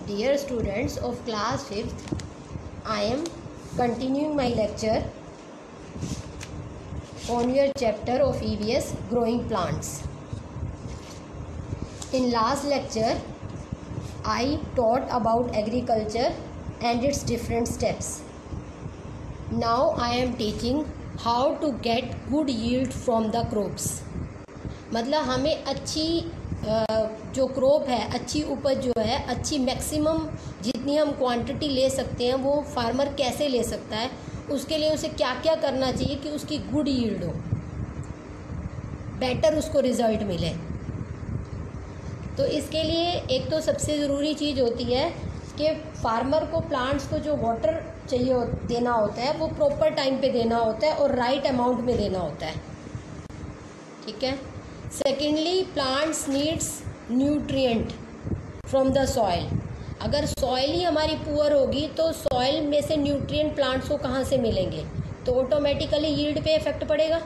Dear students of class 5th, I am continuing my lecture on your chapter of EVS growing plants. In last lecture, I taught about agriculture and its different steps. Now I am teaching how to get good yield from the crops. मतलब हमें अच्छी जो crop है, अच्छी उपज जो है, अच्छी मैक्सिमम जितनी हम क्वांटिटी ले सकते हैं वो फार्मर कैसे ले सकता है, उसके लिए उसे क्या क्या करना चाहिए कि उसकी गुड यील्ड हो, बेटर उसको रिजल्ट मिले। तो इसके लिए एक तो सबसे ज़रूरी चीज़ होती है कि फार्मर को प्लांट्स को जो वाटर चाहिए देना होता है वो प्रॉपर टाइम पे देना होता है और राइट अमाउंट में देना होता है। ठीक है। Secondly, plants needs nutrient from the soil. अगर सॉइल ही हमारी पुअर होगी तो सॉइल में से न्यूट्रिएंट प्लांट्स को कहाँ से मिलेंगे, तो ऑटोमेटिकली यील्ड पे इफेक्ट पड़ेगा।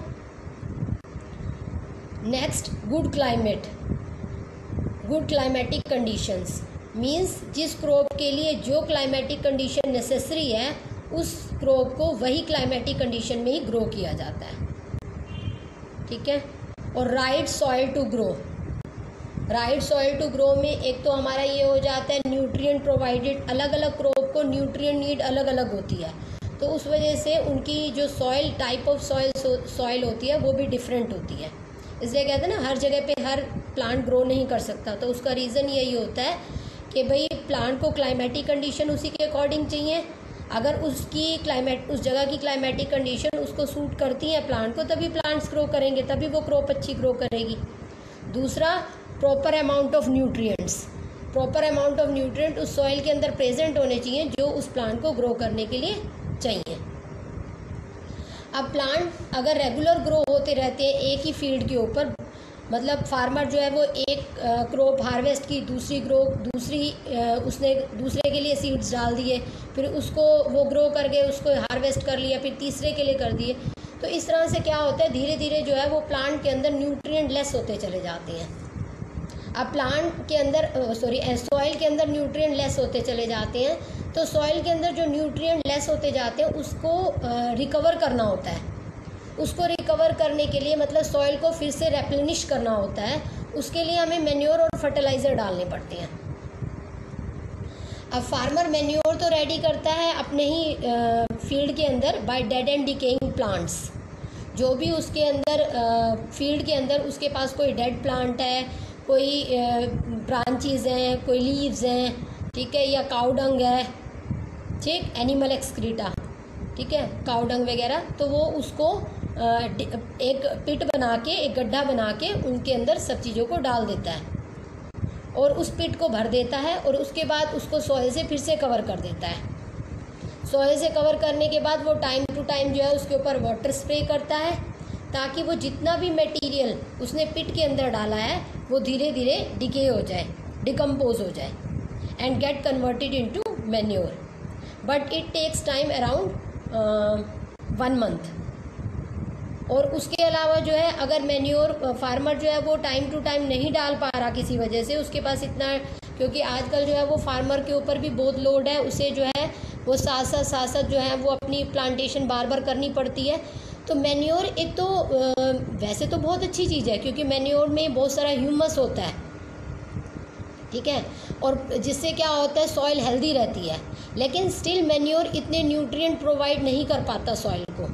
Next, good climate, good climatic conditions means जिस क्रॉप के लिए जो क्लाइमेटिक कंडीशन नेसेसरी है उस क्रॉप को वही क्लाइमेटिक कंडीशन में ही ग्रो किया जाता है। ठीक है। और right soil to grow, right soil to grow में एक तो हमारा ये हो जाता है न्यूट्रिएंट प्रोवाइडेड। अलग अलग क्रॉप को न्यूट्रिएंट नीड अलग अलग होती है, तो उस वजह से उनकी जो सॉइल टाइप ऑफ सॉइल होती है वो भी डिफरेंट होती है। इसलिए कहते हैं ना हर जगह पे हर प्लांट ग्रो नहीं कर सकता, तो उसका रीज़न यही होता है कि भाई प्लांट को क्लाइमेटिक कंडीशन उसी के अकॉर्डिंग चाहिए। अगर उसकी क्लाइमेट उस जगह की क्लाइमेटिक कंडीशन उसको सूट करती है प्लांट को, तभी प्लांट्स ग्रो करेंगे, तभी वो क्रॉप अच्छी ग्रो करेगी। दूसरा, proper amount of nutrients, proper amount of nutrient उस सॉइल के अंदर प्रेजेंट होने चाहिए जो उस प्लांट को ग्रो करने के लिए चाहिए। अब प्लांट अगर रेगुलर ग्रो होते रहते हैं एक ही फील्ड के ऊपर, मतलब फार्मर जो है वो एक क्रॉप हार्वेस्ट की, उसने दूसरे के लिए सीड्स डाल दिए, फिर उसको वो ग्रो करके उसको हार्वेस्ट कर लिया, फिर तीसरे के लिए कर दिए, तो इस तरह से क्या होता है धीरे धीरे जो है वो प्लांट के अंदर न्यूट्रिएंट लेस होते चले जाते हैं। अब प्लांट के अंदर सॉइल के अंदर न्यूट्रिएंट लेस होते चले जाते हैं, तो सॉइल के अंदर जो न्यूट्रिएंट लेस होते जाते हैं उसको रिकवर करना होता है। उसको रिकवर करने के लिए मतलब सॉइल को फिर से रेप्लेनिश करना होता है, उसके लिए हमें मैन्योर और फर्टिलाइज़र डालने पड़ते हैं। अब फार्मर मैन्योर तो रेडी करता है अपने ही फील्ड के अंदर by dead and decaying plants. जो भी उसके अंदर फील्ड के अंदर उसके पास कोई डेड प्लांट है, कोई ब्रांचेस हैं, कोई लीव्स हैं, ठीक है, या काउडंग है, ठीक, एनिमल एक्सक्रीटा, ठीक है, काउडंग वगैरह, तो वो उसको एक पिट बना के, एक गड्ढा बना के उनके अंदर सब चीज़ों को डाल देता है और उस पिट को भर देता है और उसके बाद उसको सॉइल से फिर से कवर कर देता है। सॉइल से कवर करने के बाद वो टाइम टू टाइम जो है उसके ऊपर वाटर स्प्रे करता है ताकि वो जितना भी मटेरियल उसने पिट के अंदर डाला है वो धीरे धीरे डिके हो जाए, डिकम्पोज हो जाए and get converted into manure. But it takes time around 1 month. और उसके अलावा जो है अगर मैन्योर फार्मर जो है वो टाइम टू टाइम नहीं डाल पा रहा किसी वजह से, उसके पास इतना, क्योंकि आजकल जो है वो फार्मर के ऊपर भी बहुत लोड है, उसे जो है वो साथ साथ जो है वो अपनी प्लांटेशन बार बार करनी पड़ती है। तो मैन्योर एक तो वैसे तो बहुत अच्छी चीज़ है क्योंकि मैन्योर में बहुत सारा ह्यूमस होता है, ठीक है, और जिससे क्या होता है सॉइल हेल्दी रहती है, लेकिन स्टिल मैन्योर इतने न्यूट्रिएंट प्रोवाइड नहीं कर पाता सॉइल को।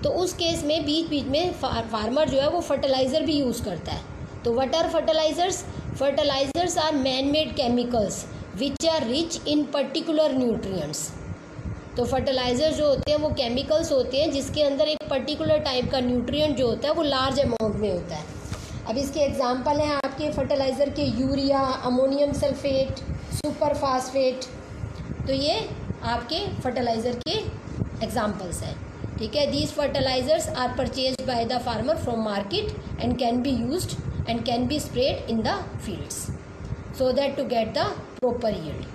तो उस केस में बीच बीच में फार्मर जो है वो फर्टिलाइज़र भी यूज़ करता है। तो what are fertilizers? Fertilizers are man made chemicals which are rich in particular nutrients. तो फर्टिलाइज़र जो होते हैं वो केमिकल्स होते हैं जिसके अंदर एक पर्टिकुलर टाइप का न्यूट्रिएंट जो होता है वो लार्ज अमाउंट में होता है। अब इसके एग्जांपल हैं आपके फर्टिलाइज़र के urea, ammonium sulphate, super phosphate, तो ये आपके फर्टिलाइज़र के एग्जांपल्स हैं। ठीक है। These fertilizers are purchased by the farmer from market and can be used and can be spread in the fields so that to get the proper yield.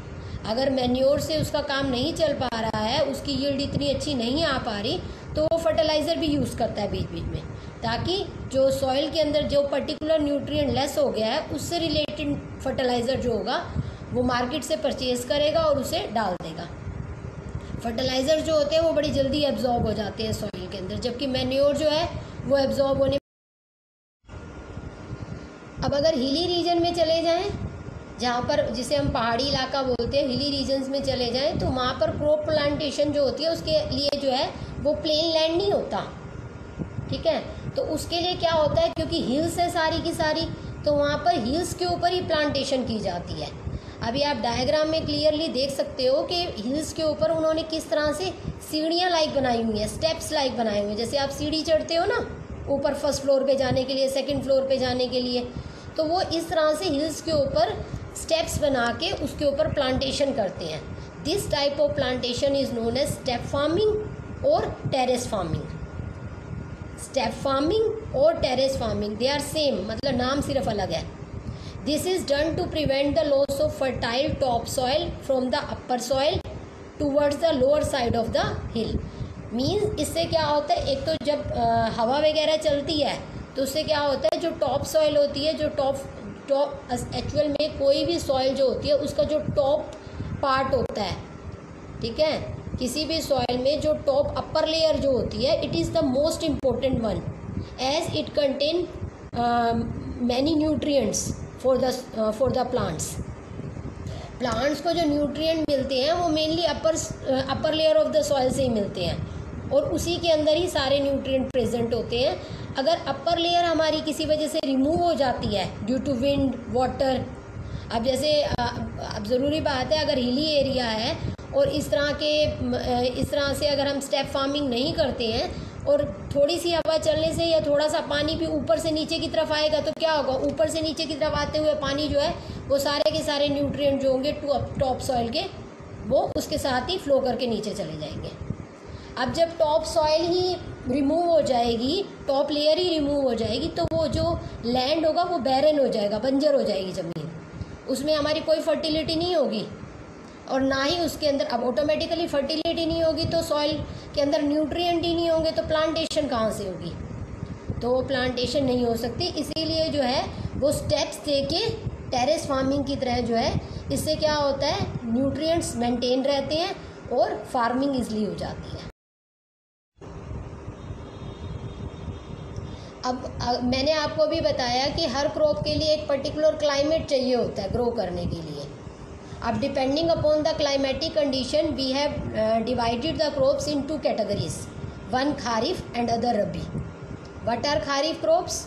अगर manure से उसका काम नहीं चल पा रहा है, उसकी यील्ड इतनी अच्छी नहीं आ पा रही, तो वो फर्टिलाइज़र भी यूज़ करता है बीच बीच में, ताकि जो सॉइल के अंदर जो पर्टिकुलर न्यूट्रिएंट लेस हो गया है उससे रिलेटेड फर्टिलाइज़र जो होगा वो मार्केट से परचेज करेगा और उसे डाल देगा। फर्टिलाइज़र जो होते हैं वो बड़ी जल्दी एब्जॉर्ब हो जाते हैं सॉइल के अंदर, जबकि मैन्योर जो है वो एब्जॉर्ब होने। अब अगर हिली रीजन में चले जाएं, जहाँ पर जिसे हम पहाड़ी इलाका बोलते हैं, हिली रीजन्स में चले जाएं, तो वहाँ पर क्रॉप प्लांटेशन जो होती है उसके लिए जो है वो प्लेन लैंड नहीं होता, ठीक है। तो उसके लिए क्या होता है, क्योंकि हिल्स है सारी की सारी, तो वहाँ पर हिल्स के ऊपर ही प्लांटेशन की जाती है। अभी आप डायग्राम में क्लियरली देख सकते हो कि हिल्स के ऊपर उन्होंने किस तरह से सीढ़ियाँ लाइक बनाई हुई हैं, स्टेप्स लाइक बनाए हुए हैं। जैसे आप सीढ़ी चढ़ते हो ना ऊपर फर्स्ट फ्लोर पे जाने के लिए, सेकंड फ्लोर पे जाने के लिए, तो वो इस तरह से हिल्स के ऊपर स्टेप्स बना के उसके ऊपर प्लांटेशन करते हैं। This type of plantation is known as step farming और टेरेस फार्मिंग। स्टेप फार्मिंग और terrace farming they are same, मतलब नाम सिर्फ अलग है। This is done to prevent the loss of fertile top soil from the upper soil towards the lower side of the hill. Means इससे क्या होता है, एक तो जब हवा वगैरह चलती है तो उससे क्या होता है, जो टॉप सॉइल होती है, जो टॉप एक्चुअल में कोई भी सॉइल जो होती है उसका जो टॉप पार्ट होता है, ठीक है, किसी भी सॉइल में जो टॉप अपर लेयर जो होती है, it is the most important one as it contain many nutrients for the plants को जो न्यूट्रिएंट मिलते हैं वो mainly upper layer of the soil से ही मिलते हैं और उसी के अंदर ही सारे न्यूट्रिएंट प्रेजेंट होते हैं। अगर अपर लेयर हमारी किसी वजह से रिमूव हो जाती है ड्यू टू विंड वाटर, अब जैसे अब ज़रूरी बात है अगर हिली एरिया है और इस तरह से अगर हम स्टेप फार्मिंग नहीं करते हैं और थोड़ी सी हवा चलने से या थोड़ा सा पानी भी ऊपर से नीचे की तरफ आएगा तो क्या होगा, ऊपर से नीचे की तरफ आते हुए पानी जो है वो सारे के सारे न्यूट्रिएंट जो होंगे टॉप सॉइल के वो उसके साथ ही फ्लो करके नीचे चले जाएंगे। अब जब टॉप सॉइल ही रिमूव हो जाएगी, टॉप लेयर ही रिमूव हो जाएगी, तो वो जो लैंड होगा वो बैरन हो जाएगा, बंजर हो जाएगी ज़मीन, उसमें हमारी कोई फर्टिलिटी नहीं होगी और ना ही उसके अंदर, अब ऑटोमेटिकली फर्टिलिटी नहीं होगी तो सॉइल के अंदर न्यूट्रिएंट ही नहीं होंगे तो प्लांटेशन कहाँ से होगी, तो प्लांटेशन नहीं हो सकती। इसीलिए जो है वो स्टेप्स दे के टेरेस फार्मिंग की तरह जो है, इससे क्या होता है, न्यूट्रिएंट्स मेंटेन रहते हैं और फार्मिंग ईजिली हो जाती है। अब मैंने आपको भी बताया कि हर क्रॉप के लिए एक पर्टिकुलर क्लाइमेट चाहिए होता है ग्रो करने के लिए। अब depending upon the climatic condition we have divided the crops in 2 categories, one Kharif and other Rabi. What are Kharif crops?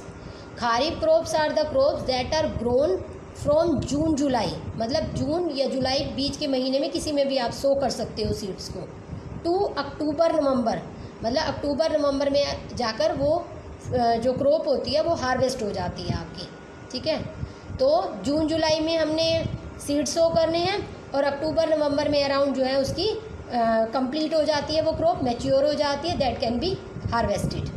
Kharif crops are the crops that are grown from June July, मतलब June या जुलाई बीच के महीने में किसी में भी आप सो कर सकते हो सीड्स को, टू अक्टूबर नवंबर, मतलब अक्टूबर नवंबर में जाकर वो जो क्रॉप होती है वो हार्वेस्ट हो जाती है आपकी, ठीक है। तो जून जुलाई में हमने सीड सो करने हैं और अक्टूबर नवंबर में अराउंड जो है उसकी कंप्लीट हो जाती है, वो क्रॉप मैच्योर हो जाती है, दैट कैन बी हार्वेस्टेड।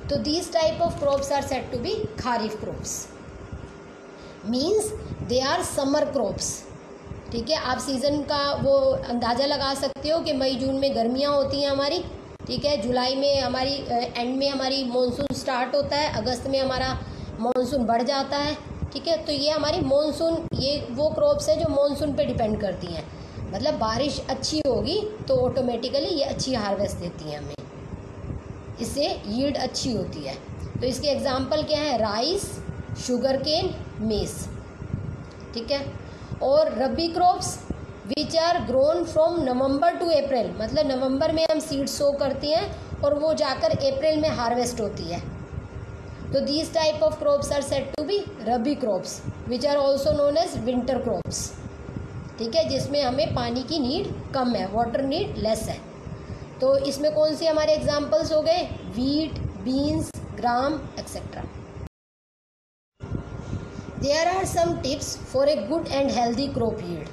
तो these type of crops are said to be kharif crops, means they are summer crops, ठीक है। आप सीज़न का वो अंदाज़ा लगा सकते हो कि मई जून में गर्मियाँ होती हैं हमारी, ठीक है, जुलाई में हमारी एंड में हमारी मॉनसून स्टार्ट होता है, अगस्त में हमारा मॉनसून बढ़ जाता है, ठीक है। तो ये हमारी मॉनसून, ये वो क्रॉप्स है जो मॉनसून पे डिपेंड करती हैं, मतलब बारिश अच्छी होगी तो ऑटोमेटिकली ये अच्छी हार्वेस्ट देती हैं हमें, इससे यील्ड अच्छी होती है। तो इसके एग्जांपल क्या है, राइस, शुगर केन, मेस, ठीक है। और Rabi crops which are grown from November to April, मतलब नवंबर में हम सीड सो करते हैं और वो जाकर अप्रैल में हार्वेस्ट होती है। तो these type of crops are said to be rabi crops which are also known as winter crops, ठीक है, जिसमें हमें पानी की नीड कम है, वाटर नीड लेस है। तो इसमें कौन से हमारे एग्जाम्पल्स हो गए, wheat, beans, gram etcetera. There are some tips for a good and healthy crop yield,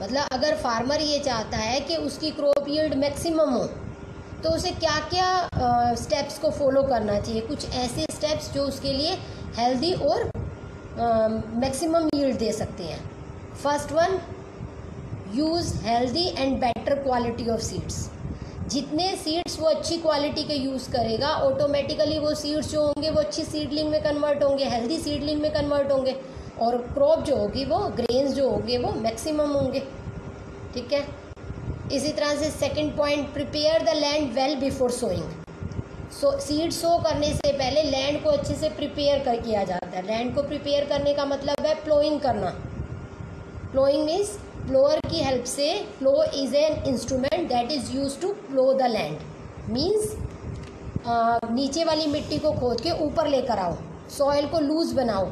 मतलब अगर फार्मर ये चाहता है कि उसकी क्रॉप यील्ड मैक्सिमम हो तो उसे क्या क्या स्टेप्स को फॉलो करना चाहिए, कुछ ऐसे स्टेप्स जो उसके लिए हेल्दी और मैक्सिमम यील्ड दे सकते हैं। First one, use healthy and better quality of seeds. जितने सीड्स वो अच्छी क्वालिटी के यूज़ करेगा ऑटोमेटिकली वो सीड्स जो होंगे वो अच्छी सीडलिंग में कन्वर्ट होंगे, हेल्दी सीडलिंग में कन्वर्ट होंगे और क्रॉप जो होगी वो ग्रेन्स जो होंगे वो मैक्सिमम होंगे। ठीक है। इसी तरह से second point, prepare the land well before sowing. Seed sow करने से पहले लैंड को अच्छे से प्रिपेयर कर किया जाता है। लैंड को प्रिपेयर करने का मतलब है प्लोइंग करना। प्लोइंग मीन्स प्लोअर की हेल्प से, plough is an instrument that is use to plough the land. Means नीचे वाली मिट्टी को खोद के ऊपर लेकर आओ, सॉइल को लूज बनाओ।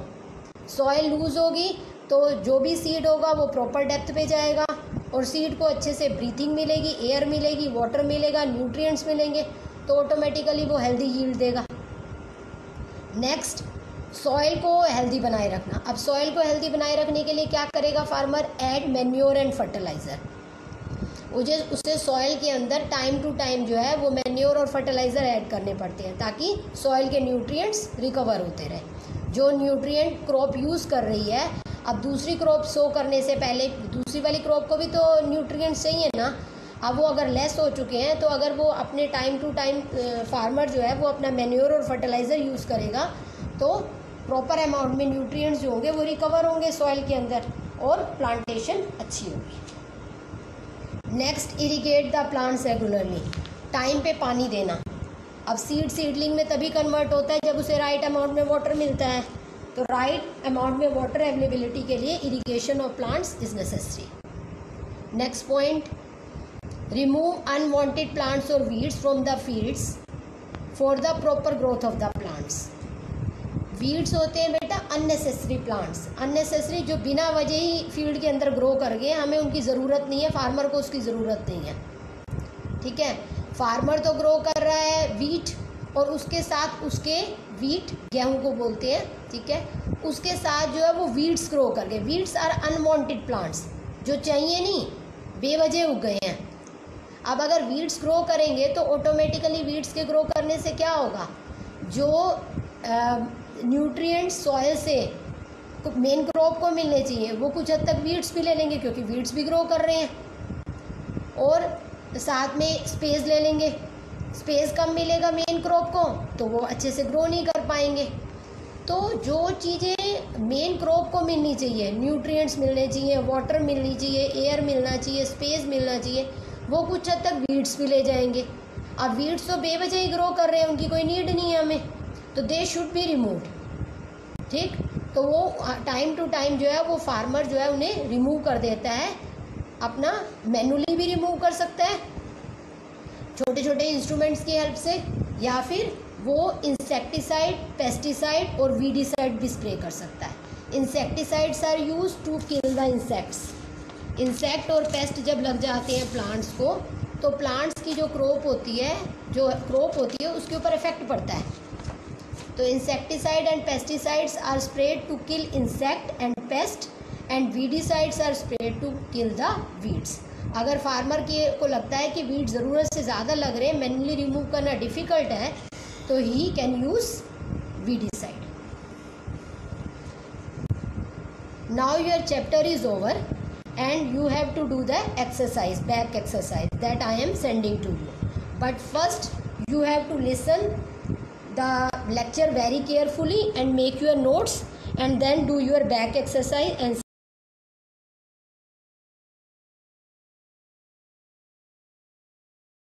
सॉइल लूज होगी तो जो भी सीड होगा वो प्रॉपर डेप्थ पे जाएगा और सीड को अच्छे से ब्रीथिंग मिलेगी, एयर मिलेगी, वाटर मिलेगा, न्यूट्रिएंट्स मिलेंगे, तो ऑटोमेटिकली वो हेल्दी यील्ड देगा। नेक्स्ट, सॉइल को हेल्दी बनाए रखना। अब सॉइल को हेल्दी बनाए रखने के लिए क्या करेगा farmer? Add manure and fertiliser. उसे सॉइल के अंदर टाइम टू टाइम जो है वो मैन्योर और फर्टिलाइज़र ऐड करने पड़ते हैं ताकि सॉइल के न्यूट्रिएंट्स रिकवर होते रहे। जो न्यूट्रिएंट क्रॉप यूज़ कर रही है, अब दूसरी क्रॉप सो करने से पहले दूसरी वाली क्रॉप को भी तो न्यूट्रिएंट्स चाहिए ना। अब वो अगर लेस हो चुके हैं तो अगर वो अपने टाइम टू टाइम फार्मर जो है वो अपना मैन्योर और फर्टिलाइज़र यूज़ करेगा तो प्रॉपर अमाउंट में न्यूट्रिएंट्स जो होंगे वो रिकवर होंगे सॉइल के अंदर और प्लांटेशन अच्छी होगी। Next, irrigate the plants regularly. Time पे पानी देना। अब सीडलिंग में तभी कन्वर्ट होता है जब उसे राइट अमाउंट में वाटर मिलता है, तो राइट अमाउंट में वाटर अवेलेबिलिटी के लिए irrigation of plants is necessary. Next point, remove unwanted plants और weeds from the fields for the proper growth of the plants. Weeds होते हैं बेटा अननेसेसरी प्लांट्स, अननेसेसरी जो बिना वजह ही फील्ड के अंदर ग्रो कर गए, हमें उनकी ज़रूरत नहीं है, फार्मर को उसकी ज़रूरत नहीं है। ठीक है। फार्मर तो ग्रो कर रहा है वीट और उसके साथ उसके वीट गेहूं को बोलते हैं। ठीक है। उसके साथ जो है वो वीड्स ग्रो कर गए। वीड्स आर अनवांटेड प्लांट्स, जो चाहिए नहीं, बेवजह उग गए हैं। अब अगर वीड्स ग्रो करेंगे तो ऑटोमेटिकली वीड्स के ग्रो करने से क्या होगा? जो न्यूट्रिएंट्स सॉइल से मेन क्रॉप को मिलने चाहिए वो कुछ हद तक वीड्स भी ले लेंगे क्योंकि वीड्स भी ग्रो कर रहे हैं, और साथ में स्पेस ले लेंगे। स्पेस कम मिलेगा मेन क्रॉप को तो वो अच्छे से ग्रो नहीं कर पाएंगे। तो जो चीज़ें मेन क्रॉप को मिलनी चाहिए, न्यूट्रिएंट्स मिलने चाहिए, वाटर मिलनी चाहिए, एयर मिलना चाहिए, स्पेस मिलना चाहिए, वो कुछ हद तक वीड्स भी ले जाएंगे। अब वीड्स तो बेवजह ही ग्रो कर रहे हैं, उनकी कोई नीड नहीं है हमें, तो दे शुड बी रिमूव्ड। ठीक। तो वो टाइम टू टाइम जो है वो फार्मर जो है उन्हें रिमूव कर देता है, अपना मैनुअली भी रिमूव कर सकता है छोटे छोटे इंस्ट्रूमेंट्स की हेल्प से, या फिर वो इंसेक्टिसाइड, पेस्टिसाइड और वीडिसाइड भी स्प्रे कर सकता है। Insecticides are use to kill the insects. Insect और पेस्ट जब लग जाते हैं प्लांट्स को तो प्लांट्स की जो क्रॉप होती है उसके ऊपर इफेक्ट पड़ता है। तो insecticide and pesticides are spread to kill insect and pest and weedicides are spread to kill the weeds. अगर फार्मर को लगता है कि वीड ज़रूरत से ज़्यादा लग रहे हैं, मैन्युअली रिमूव करना डिफ़िकल्ट है, तो he can use weedicide. Now your chapter is over and you have to do the exercise, back exercise that I am sending to you. But first you have to listen the lecture very carefully and make your notes and then do your back exercise and